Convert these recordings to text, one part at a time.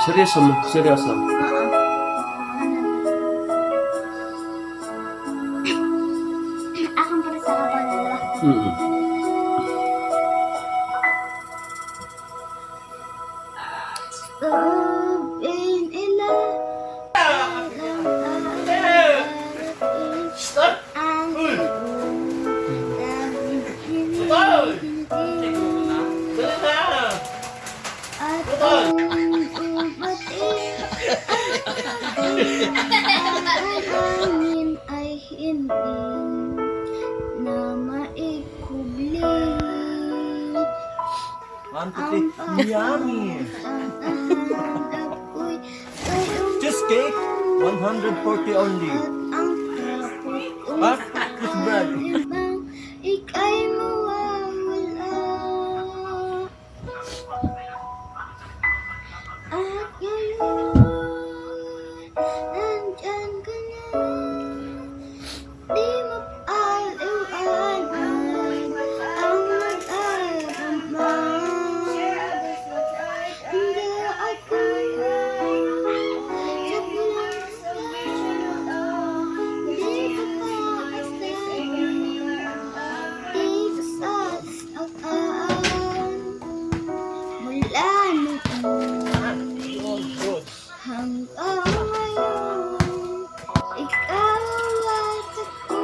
Seryoso mo? Seryoso? Akong para sa kapal nila. Hangin ay hindi na maikubli. 1, 2, 3. Yummy! Cheesecake! 140 only. What? It's bread. Ika'y mawawala. At ngayon, nandyan ka na. Di mapaliwanag ang mag-arama. Hindi ako sa pulang di ka pa dito sa sasakyan. Mula noon hanggang ngayon, ikaw at ako.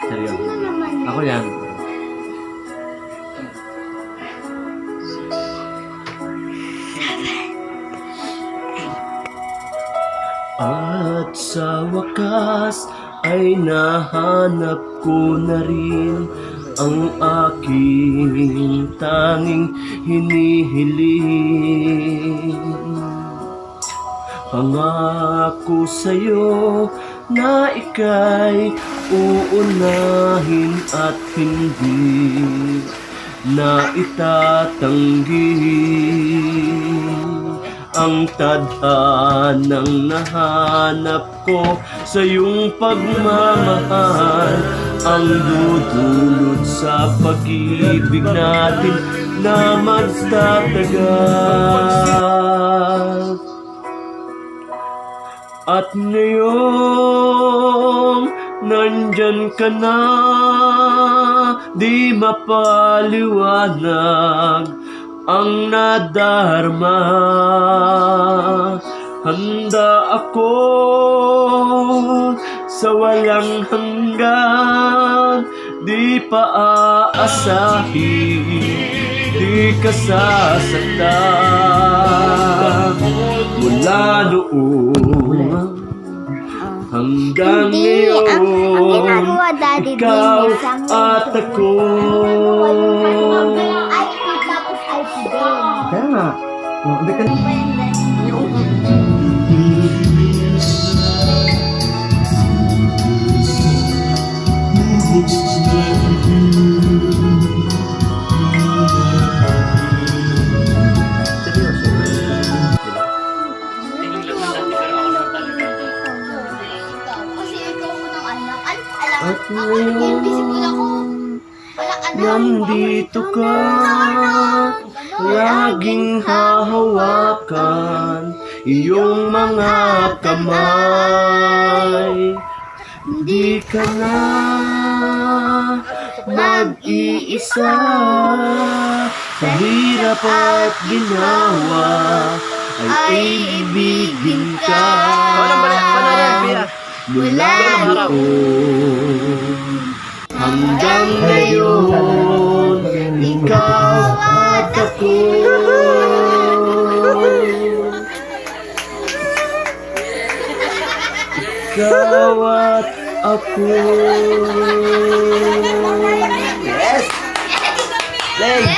Seryoso. Ano naman yan? Ako yan. At sa wakas ay nahanap ko na rin ang aking tanging hinihiling. Pangako sa'yo na ika'y uunahin at hindi na itatanggi ang tadhanang nahanap ko sa iyong pagmamahal, ang dudulot sa pag-ibig natin na magtatagal. At ngayon, nandyan ka na, di mapaliwanag ang nadarma. Handa ako sa walang hanggan, di pa aasahin, di ka sasaktan. Mula noon hanggang ngayon, Ang ginagawa daddy ikaw din sa at ako. IP tapos IP din. Kaya nga. Hindi ka... Kasi ikaw unang anak. Alam ako, invisible ako. Walang anak. Nandito ka, laging hahawakan iyong mga kamay. Di ka na mag-iisa sa hirap at ginawa, ay ibigin ka. Mula noon hanggang ngayon, ikaw at ako. Ikaw at ako. Yes! Leg!